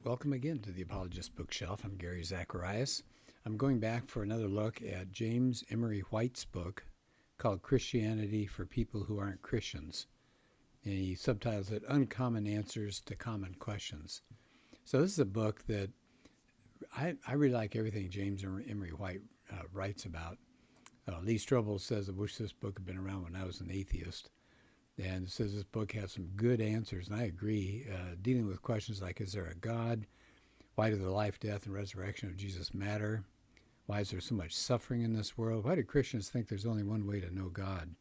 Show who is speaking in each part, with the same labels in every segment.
Speaker 1: Welcome again to the Apologist Bookshelf. I'm Gary Zacharias. I'm going back for another look at James Emery White's book called Christianity for People Who Aren't Christians. And he subtitles it Uncommon Answers to Common Questions. So this is a book that I really like everything James Emery White writes about. Lee Strobel says, I wish this book had been around when I was an atheist. And it says this book has some good answers, and I agree, dealing with questions like, is there a God? Why do the life, death, and resurrection of Jesus matter? Why is there so much suffering in this world? Why do Christians think there's only one way to know God?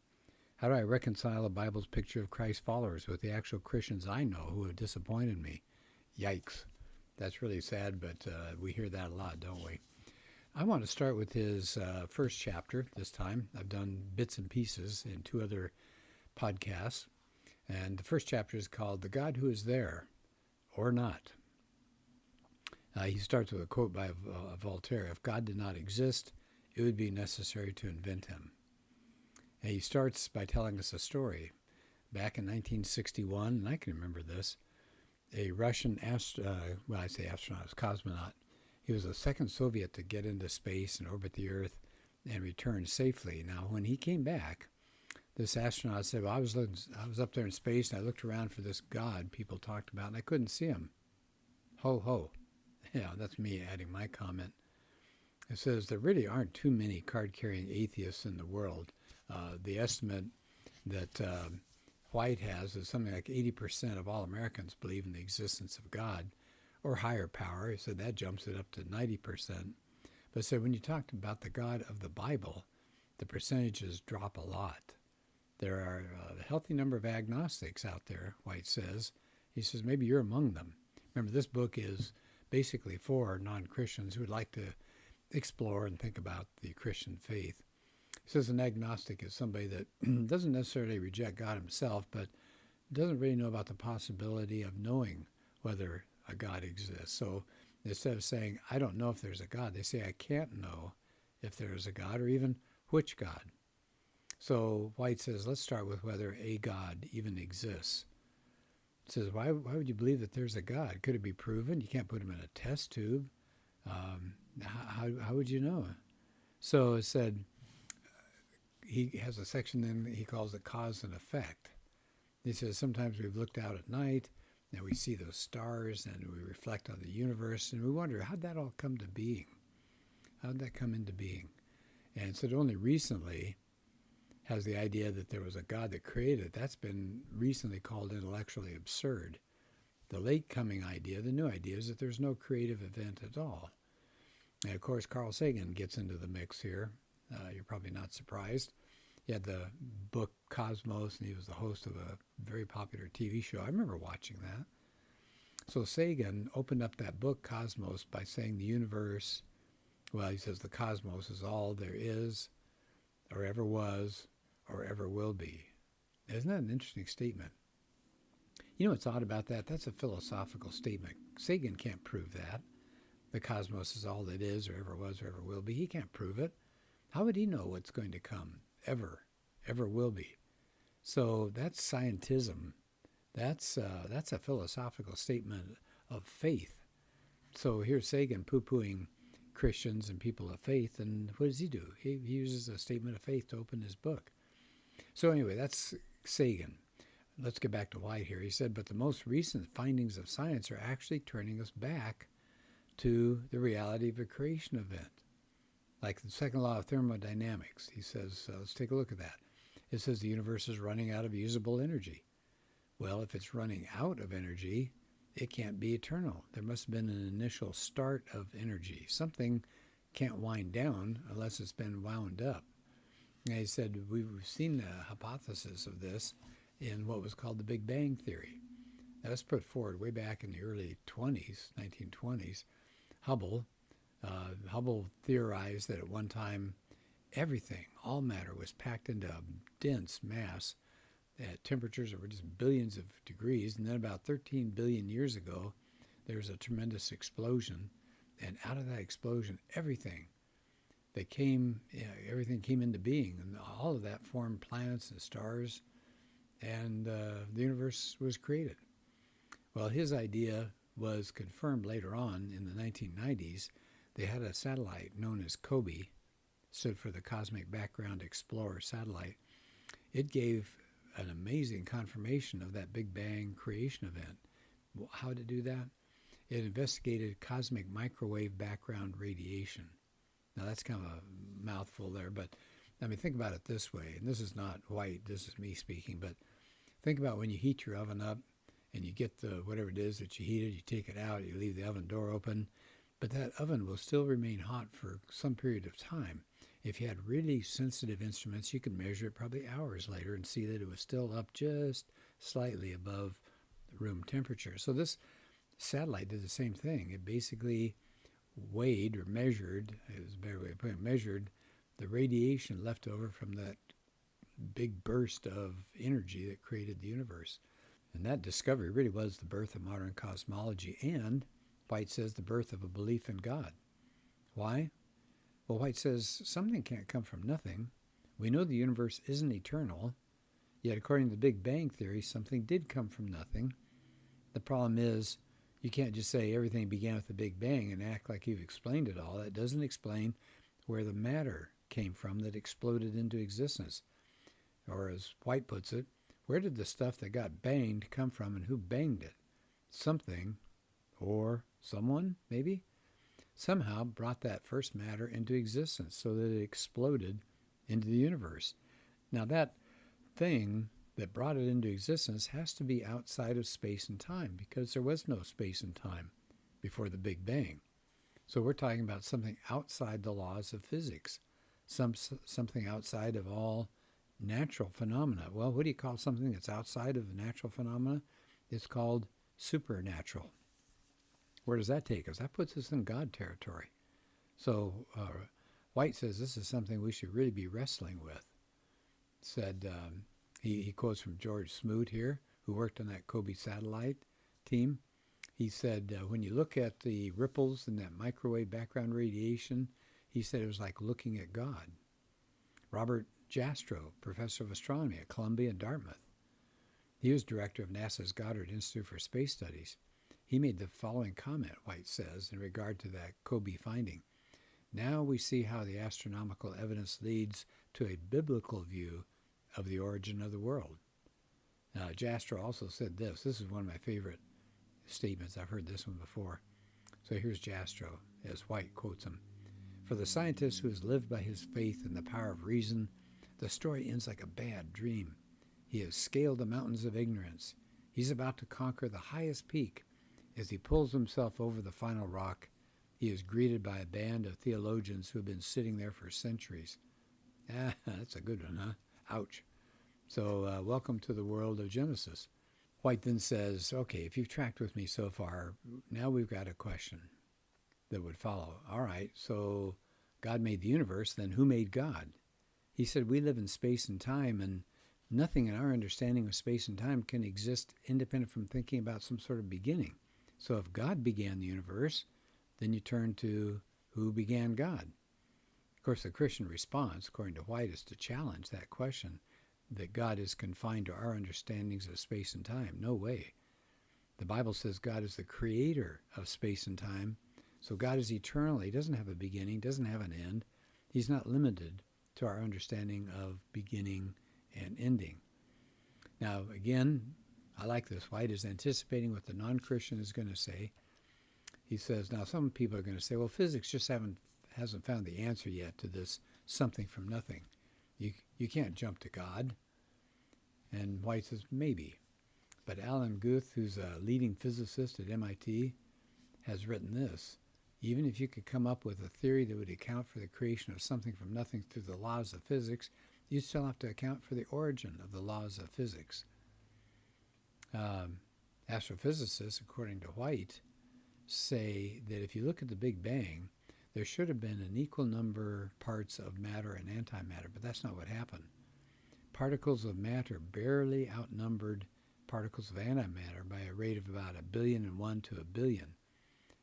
Speaker 1: How do I reconcile the Bible's picture of Christ's followers with the actual Christians I know who have disappointed me? Yikes. That's really sad, but we hear that a lot, don't we? I want to start with his first chapter this time. I've done bits and pieces in two other podcasts, and the first chapter is called The God Who Is There or Not. He starts with a quote by Voltaire: if God did not exist, it would be necessary to invent him. And he starts by telling us a story. Back in 1961, and I can remember this, a Russian cosmonaut. He was the second Soviet to get into space and orbit the Earth and return safely. Now, when he came back, this astronaut said, well, I was up there in space, and I looked around for this God people talked about, and I couldn't see him. Ho, ho. Yeah, that's me adding my comment. It says there really aren't too many card-carrying atheists in the world. The estimate that White has is something like 80% of all Americans believe in the existence of God or higher power. He said that jumps it up to 90%. But said when you talk about the God of the Bible, the percentages drop a lot. There are a healthy number of agnostics out there, White says. He says maybe you're among them. Remember, this book is basically for non-Christians who would like to explore and think about the Christian faith. He says an agnostic is somebody that doesn't necessarily reject God himself, but doesn't really know about the possibility of knowing whether a God exists. So instead of saying, I don't know if there's a God, they say, I can't know if there is a God or even which God. So White says, let's start with whether a God even exists. It says, why would you believe that there's a God? Could it be proven? You can't put him in a test tube. How would you know? So it said, he has a section then he calls it cause and effect. He says, sometimes we've looked out at night and we see those stars and we reflect on the universe and we wonder, how'd that all come to being? How'd that come into being? And so only recently has the idea that there was a God that created it. That's been recently called intellectually absurd. The late coming idea, the new idea, is that there's no creative event at all. And of course, Carl Sagan gets into the mix here. You're probably not surprised. He had the book Cosmos, and he was the host of a very popular TV show. I remember watching that. So Sagan opened up that book Cosmos by saying the universe, well, he says the cosmos is all there is, or ever was, or ever will be. Isn't that an interesting statement? You know what's odd about that? That's a philosophical statement. Sagan can't prove that. The cosmos is all that is, or ever was, or ever will be. He can't prove it. How would he know what's going to come? Ever will be. So that's scientism. That's a philosophical statement of faith. So here's Sagan poo-pooing Christians and people of faith, and what does he do? He uses a statement of faith to open his book. So anyway, that's Sagan. Let's get back to White here. He said, but the most recent findings of science are actually turning us back to the reality of a creation event, like the second law of thermodynamics. He says, let's take a look at that. It says the universe is running out of usable energy. Well, if it's running out of energy, it can't be eternal. There must have been an initial start of energy. Something can't wind down unless it's been wound up. And he said, we've seen the hypothesis of this in what was called the Big Bang Theory. That was put forward way back in the early 1920s. Hubble theorized that at one time everything, all matter, was packed into a dense mass at temperatures that were just billions of degrees, and then about 13 billion years ago, there was a tremendous explosion, and out of that explosion, everything came into being, and all of that formed planets and stars, and the universe was created. Well, his idea was confirmed later on in the 1990s. They had a satellite known as COBE, stood for the Cosmic Background Explorer satellite. It gave an amazing confirmation of that Big Bang creation event. How to do that? It investigated cosmic microwave background radiation. Now that's kind of a mouthful there, but I mean, think about it this way, and this is not White, this is me speaking, but think about when you heat your oven up and you get the whatever it is that you heated, you take it out, you leave the oven door open, but that oven will still remain hot for some period of time. If you had really sensitive instruments, you could measure it probably hours later and see that it was still up just slightly above the room temperature. So this satellite did the same thing. It basically weighed or measured, it was a better way of putting it, measured the radiation left over from that big burst of energy that created the universe. And that discovery really was the birth of modern cosmology and, White says, the birth of a belief in God. Why? Well, White says something can't come from nothing. We know the universe isn't eternal, yet according to the Big Bang Theory, something did come from nothing. The problem is, you can't just say everything began with the Big Bang and act like you've explained it all. That doesn't explain where the matter came from that exploded into existence. Or as White puts it, where did the stuff that got banged come from and who banged it? Something, or someone, maybe, somehow brought that first matter into existence so that it exploded into the universe. Now that thing that brought it into existence has to be outside of space and time because there was no space and time before the Big Bang. So we're talking about something outside the laws of physics, something outside of all natural phenomena. Well, what do you call something that's outside of the natural phenomena? It's called supernatural. Where does that take us? That puts us in God territory. So White says this is something we should really be wrestling with. Said he quotes from George Smoot here, who worked on that COBE satellite team. He said, when you look at the ripples in that microwave background radiation, he said it was like looking at God. Robert Jastrow, professor of astronomy at Columbia and Dartmouth. He was director of NASA's Goddard Institute for Space Studies. He made the following comment, White says, in regard to that COBE finding. Now we see how the astronomical evidence leads to a biblical view of the origin of the world. Jastrow also said this. This is one of my favorite statements. I've heard this one before. So here's Jastrow, as White quotes him. For the scientist who has lived by his faith in the power of reason, the story ends like a bad dream. He has scaled the mountains of ignorance. He's about to conquer the highest peak. As he pulls himself over the final rock, he is greeted by a band of theologians who have been sitting there for centuries. That's a good one, huh? Ouch. So welcome to the world of Genesis. White then says, okay, if you've tracked with me so far, now we've got a question that would follow. All right, so God made the universe, then who made God? He said we live in space and time, and nothing in our understanding of space and time can exist independent from thinking about some sort of beginning. So if God began the universe, then you turn to who began God? Of course, the Christian response, according to White, is to challenge that question, that God is confined to our understandings of space and time. No way. The Bible says God is the creator of space and time, so God is eternal. He doesn't have a beginning, doesn't have an end. He's not limited to our understanding of beginning and ending. Now, again, I like this. White is anticipating what the non-Christian is going to say. He says, now some people are going to say, well, physics just hasn't found the answer yet to this something from nothing. You can't jump to God. And White says, maybe. But Alan Guth, who's a leading physicist at MIT, has written this. Even if you could come up with a theory that would account for the creation of something from nothing through the laws of physics, you still have to account for the origin of the laws of physics. Astrophysicists, according to White, say that if you look at the Big Bang, there should have been an equal number parts of matter and antimatter, but that's not what happened. Particles of matter barely outnumbered particles of antimatter by a rate of about 1,000,000,001 to 1,000,000,000.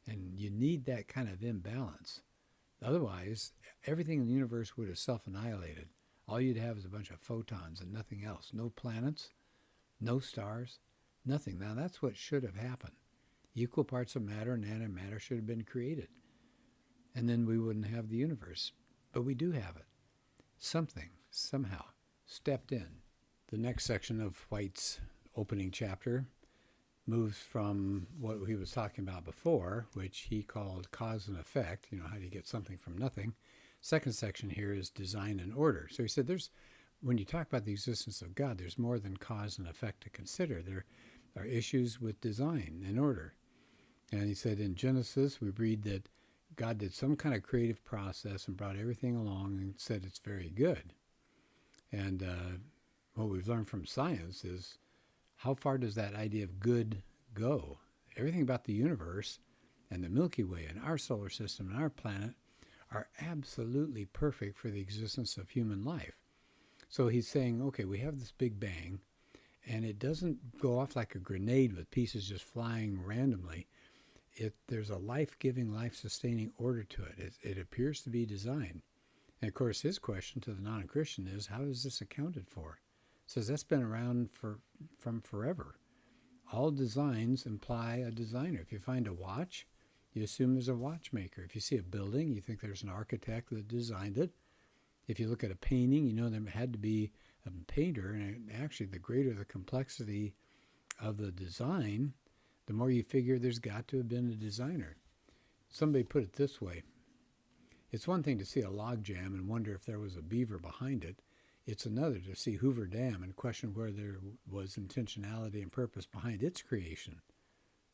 Speaker 1: And you need that kind of imbalance. Otherwise, everything in the universe would have self-annihilated. All you'd have is a bunch of photons and nothing else. No planets, no stars, nothing. Now, that's what should have happened. Equal parts of matter and antimatter should have been created. And then we wouldn't have the universe. But we do have it. Something, somehow, stepped in. The next section of White's opening chapter moves from what he was talking about before, which he called cause and effect, how do you get something from nothing. Second section here is design and order. So he said when you talk about the existence of God, there's more than cause and effect to consider. There are issues with design and order. And he said in Genesis, we read that God did some kind of creative process and brought everything along and said it's very good. And what we've learned from science is how far does that idea of good go? Everything about the universe and the Milky Way and our solar system and our planet are absolutely perfect for the existence of human life. So he's saying, okay, we have this Big Bang, and it doesn't go off like a grenade with pieces just flying randomly. There's a life-giving, life-sustaining order to it. It appears to be designed. And, of course, his question to the non-Christian is, how is this accounted for? He says that's been around from forever. All designs imply a designer. If you find a watch, you assume there's a watchmaker. If you see a building, you think there's an architect that designed it. If you look at a painting, you know there had to be a painter. And actually, the greater the complexity of the design, the more you figure there's got to have been a designer. Somebody put it this way. It's one thing to see a log jam and wonder if there was a beaver behind it. It's another to see Hoover Dam and question where there was intentionality and purpose behind its creation.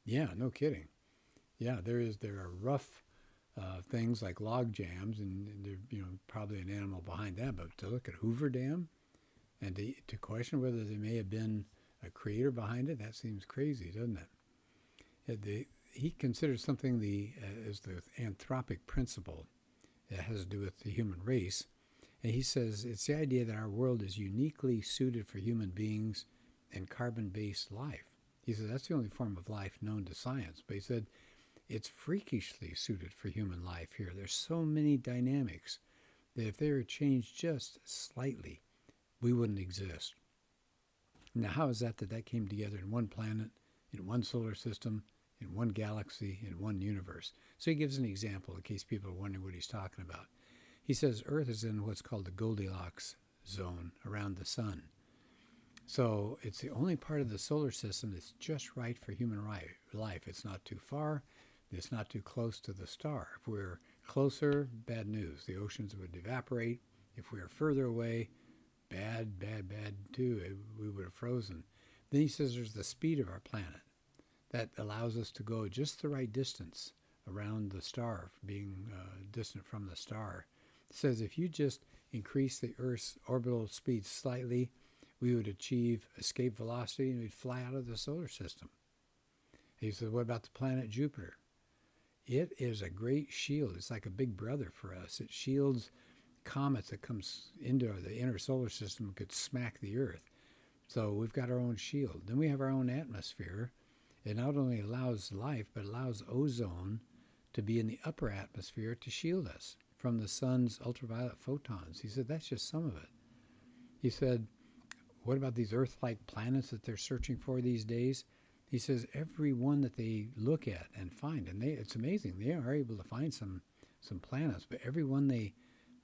Speaker 1: Yeah, no kidding. Yeah, there are rough things like log jams, and there's probably an animal behind that. But to look at Hoover Dam and to question whether there may have been a creator behind it, that seems crazy, doesn't it? He considers something as the anthropic principle that has to do with the human race. And he says it's the idea that our world is uniquely suited for human beings and carbon-based life. He said that's the only form of life known to science. But he said it's freakishly suited for human life here. There's so many dynamics that if they were changed just slightly, we wouldn't exist. Now, how is that came together in one planet, in one solar system, in one galaxy, in one universe? So he gives an example in case people are wondering what he's talking about. He says Earth is in what's called the Goldilocks zone around the sun. So it's the only part of the solar system that's just right for human life. It's not too far. It's not too close to the star. If we're closer, bad news. The oceans would evaporate. If we are further away, bad too. We would have frozen. Then he says there's the speed of our planet that allows us to go just the right distance around the star, being distant from the star. It says if you just increase the Earth's orbital speed slightly, we would achieve escape velocity and we'd fly out of the solar system. He said, what about the planet Jupiter? It is a great shield. It's like a big brother for us. It shields comets that comes into the inner solar system and could smack the Earth. So we've got our own shield. Then we have our own atmosphere. It not only allows life, but allows ozone to be in the upper atmosphere to shield us from the sun's ultraviolet photons. He said, that's just some of it. He said, what about these Earth-like planets that they're searching for these days? He says, every one that they look at and find, and it's amazing, they are able to find some planets, but every one they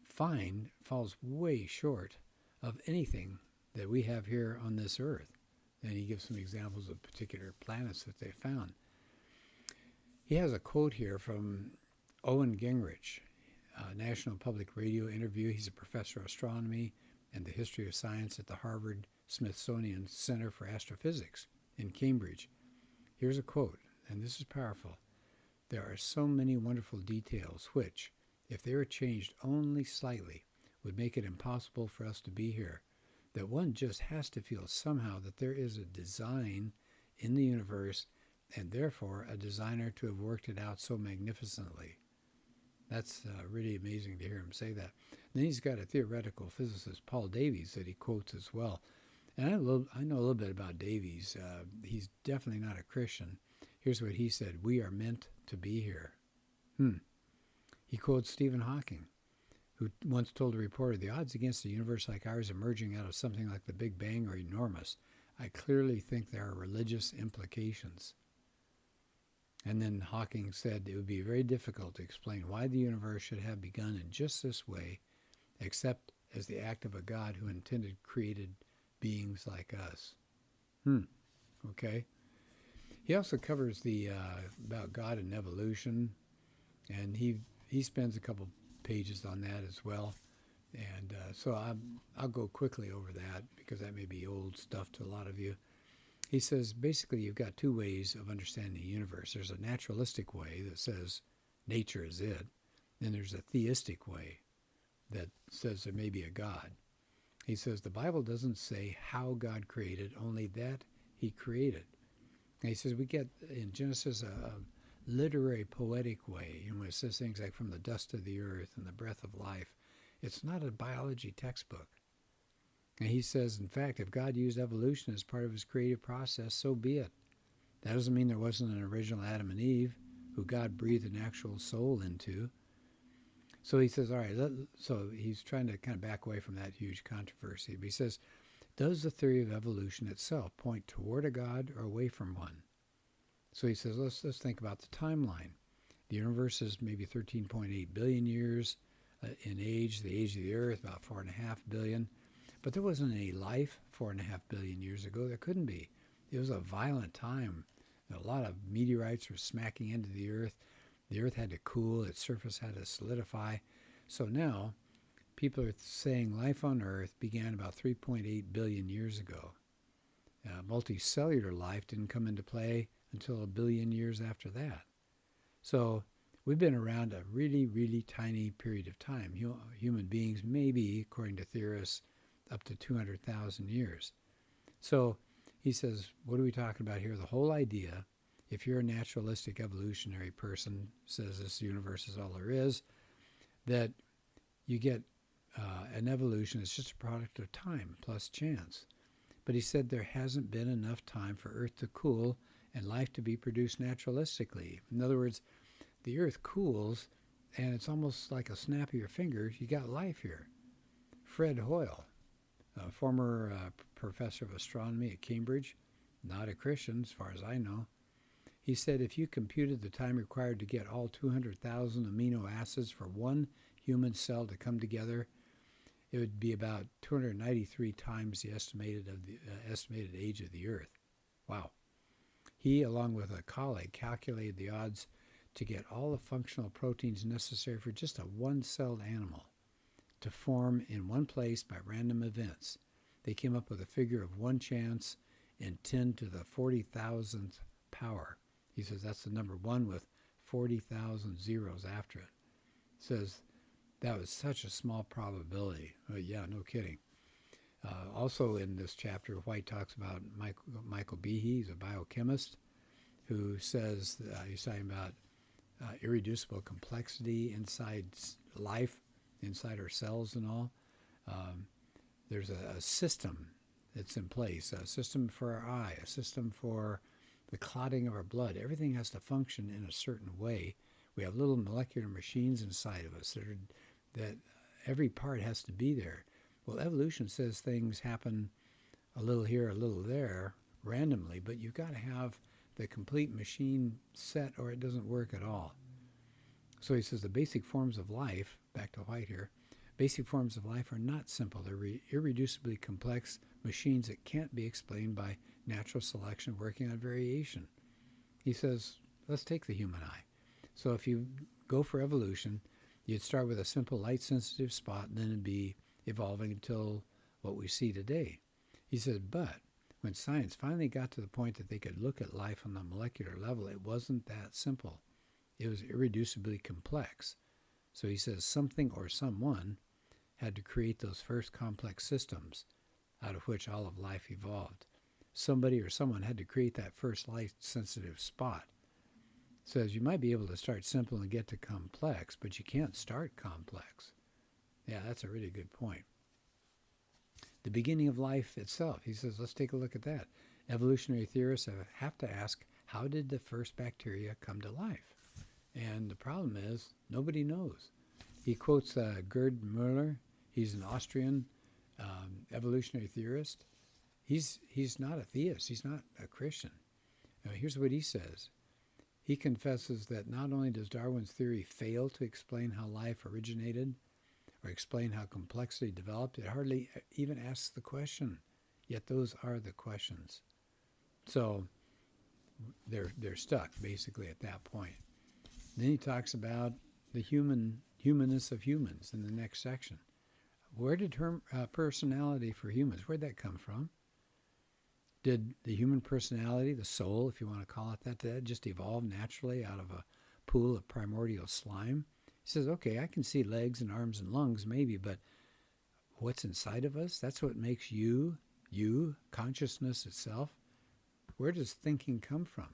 Speaker 1: find falls way short of anything that we have here on this Earth. And he gives some examples of particular planets that they found. He has a quote here from Owen Gingrich, National Public Radio interview. He's a professor of astronomy and the history of science at the Harvard Smithsonian Center for Astrophysics in Cambridge. Here's a quote, and this is powerful. There are so many wonderful details which, if they were changed only slightly, would make it impossible for us to be here, that one just has to feel somehow that there is a design in the universe and therefore a designer to have worked it out so magnificently. That's really amazing to hear him say that. Then he's got a theoretical physicist, Paul Davies, that he quotes as well. And I know a little bit about Davies. He's definitely not a Christian. Here's what he said, we are meant to be here. He quotes Stephen Hawking, who once told a reporter, the odds against a universe like ours emerging out of something like the Big Bang are enormous. I clearly think there are religious implications. And then Hawking said it would be very difficult to explain why the universe should have begun in just this way, except as the act of a God who intended created beings like us. Okay. He also covers the about God and evolution, and he spends a couple pages on that as well. And so I'll go quickly over that because that may be old stuff to a lot of you. He says basically you've got two ways of understanding the universe. There's a naturalistic way that says nature is it. Then there's a theistic way that says there may be a God. He says the Bible doesn't say how God created, only that he created. And he says we get in Genesis a literary, poetic way. When it says things like from the dust of the earth and the breath of life. It's not a biology textbook. And he says, in fact, if God used evolution as part of his creative process, so be it. That doesn't mean there wasn't an original Adam and Eve who God breathed an actual soul into. So he says, all right, so he's trying to kind of back away from that huge controversy. But he says, does the theory of evolution itself point toward a God or away from one? So he says, let's think about the timeline. The universe is maybe 13.8 billion years in age. The age of the earth, about 4.5 billion. But there wasn't any life 4.5 billion years ago. There couldn't be. It was a violent time. A lot of meteorites were smacking into the earth. The earth had to cool. Its surface had to solidify. So now, people are saying life on earth began about 3.8 billion years ago. Multicellular life didn't come into play until a billion years after that. So we've been around a really, really tiny period of time. Human beings maybe, according to theorists, up to 200,000 years. So he says, what are we talking about here? The whole idea, if you're a naturalistic evolutionary person, says this universe is all there is, that you get an evolution is just a product of time plus chance. But he said there hasn't been enough time for Earth to cool and life to be produced naturalistically. In other words, the Earth cools, and it's almost like a snap of your fingers. You got life here. Fred Hoyle, a former professor of astronomy at Cambridge, not a Christian as far as I know, he said if you computed the time required to get all 200,000 amino acids for one human cell to come together, it would be about 293 times the estimated age of the Earth. Wow. He, along with a colleague, calculated the odds to get all the functional proteins necessary for just a one-celled animal to form in one place by random events. They came up with a figure of 1 chance in 10 to the 40,000th power. He says that's the number 1 with 40,000 zeros after it. Says that was such a small probability. Yeah, no kidding. Also in this chapter, White talks about Michael Behe. He's a biochemist who says he's talking about irreducible complexity inside life, inside our cells and all. There's a system that's in place, a system for our eye, a system for the clotting of our blood. Everything has to function in a certain way. We have little molecular machines inside of us that every part has to be there. Well, evolution says things happen a little here, a little there, randomly, but you've got to have the complete machine set or it doesn't work at all. So he says the basic forms of life, back to White here, basic forms of life are not simple. They're irreducibly complex machines that can't be explained by natural selection working on variation. He says, let's take the human eye. So if you go for evolution, you'd start with a simple light-sensitive spot, and then it'd be evolving until what we see today. He says, but when science finally got to the point that they could look at life on the molecular level, it wasn't that simple. It was irreducibly complex. So he says something or someone had to create those first complex systems out of which all of life evolved. Somebody or someone had to create that first light-sensitive spot. Says you might be able to start simple and get to complex, but you can't start complex. Yeah, that's a really good point. The beginning of life itself, he says, let's take a look at that. Evolutionary theorists have to ask, how did the first bacteria come to life? And the problem is, nobody knows. He quotes Gerd Müller. He's an Austrian evolutionary theorist. He's not a theist. He's not a Christian. Here's what he says. He confesses that not only does Darwin's theory fail to explain how life originated or explain how complexity developed, it hardly even asks the question. Yet those are the questions. So they're stuck basically at that point. And then he talks about the humanness of humans in the next section. Where did personality for humans, where'd that come from? Did the human personality, the soul, if you want to call it that, did that just evolve naturally out of a pool of primordial slime? He says, okay, I can see legs and arms and lungs maybe, but what's inside of us, that's what makes you, consciousness itself. Where does thinking come from?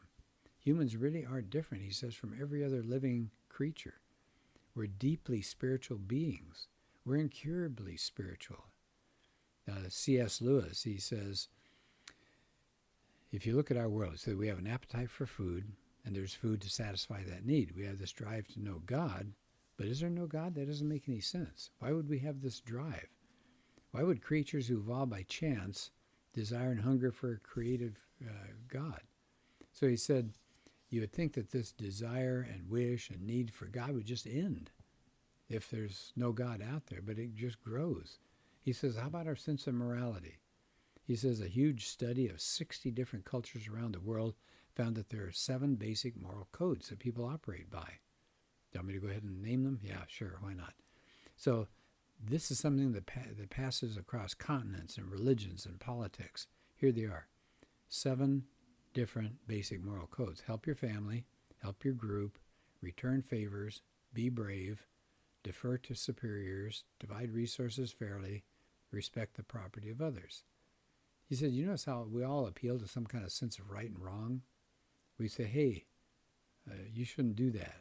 Speaker 1: Humans really are different, he says, from every other living creature. We're deeply spiritual beings. We're incurably spiritual. C.S. Lewis, he says, if you look at our world, so we have an appetite for food, and there's food to satisfy that need. We have this drive to know God, but is there no God? That doesn't make any sense. Why would we have this drive? Why would creatures who evolve by chance desire and hunger for a creative God? So he said, you would think that this desire and wish and need for God would just end if there's no God out there, but it just grows. He says, how about our sense of morality? He says a huge study of 60 different cultures around the world found that there are 7 basic moral codes that people operate by. Do you want me to go ahead and name them? Yeah, sure, why not? So this is something that passes across continents and religions and politics. Here they are. 7 different basic moral codes. Help your family, help your group, return favors, be brave, defer to superiors, divide resources fairly, respect the property of others. He said, you notice how we all appeal to some kind of sense of right and wrong? We say, hey, you shouldn't do that.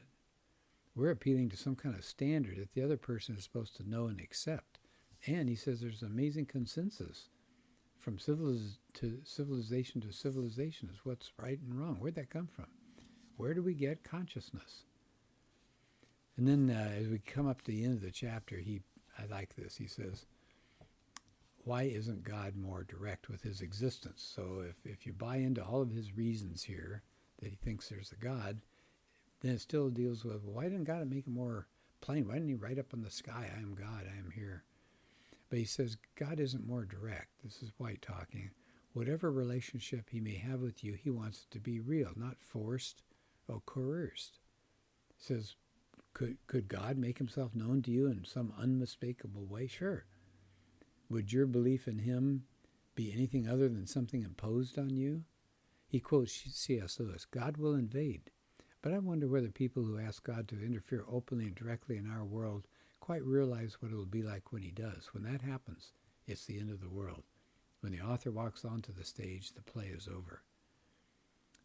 Speaker 1: We're appealing to some kind of standard that the other person is supposed to know and accept. And he says there's an amazing consensus from civilization to civilization is what's right and wrong. Where'd that come from? Where do we get consciousness? And then as we come up to the end of the chapter, I like this. He says, why isn't God more direct with his existence? So if you buy into all of his reasons here that he thinks there's a God, then it still deals with, well, why didn't God make it more plain? Why didn't he write up on the sky, I am God, I am here? But he says, God isn't more direct. This is White talking. Whatever relationship he may have with you, he wants it to be real, not forced or coerced. He says, could God make himself known to you in some unmistakable way? Sure. Would your belief in him be anything other than something imposed on you? He quotes C.S. Lewis, God will invade. But I wonder whether people who ask God to interfere openly and directly in our world quite realize what it will be like when he does. When that happens, it's the end of the world. When the author walks onto the stage, the play is over.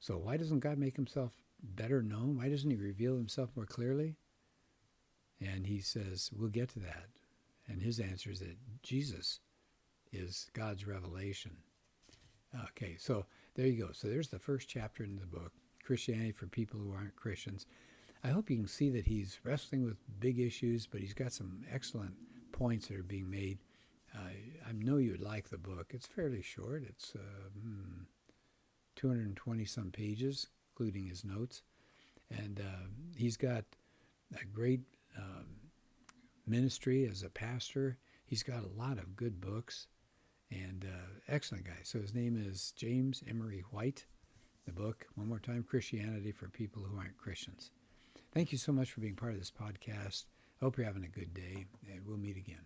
Speaker 1: So why doesn't God make himself better known? Why doesn't he reveal himself more clearly? And he says, we'll get to that. And his answer is that Jesus is God's revelation. Okay, so there you go. So there's the first chapter in the book, Christianity for People Who Aren't Christians. I hope you can see that he's wrestling with big issues, but he's got some excellent points that are being made. I know you would like the book. It's fairly short. It's 220-some pages, including his notes. And he's got a great ministry as a pastor. He's got a lot of good books and excellent guy. So his name is James Emery White. The book, one more time, Christianity for People Who Aren't Christians. Thank you so much for being part of this podcast. I hope you're having a good day, and we'll meet again.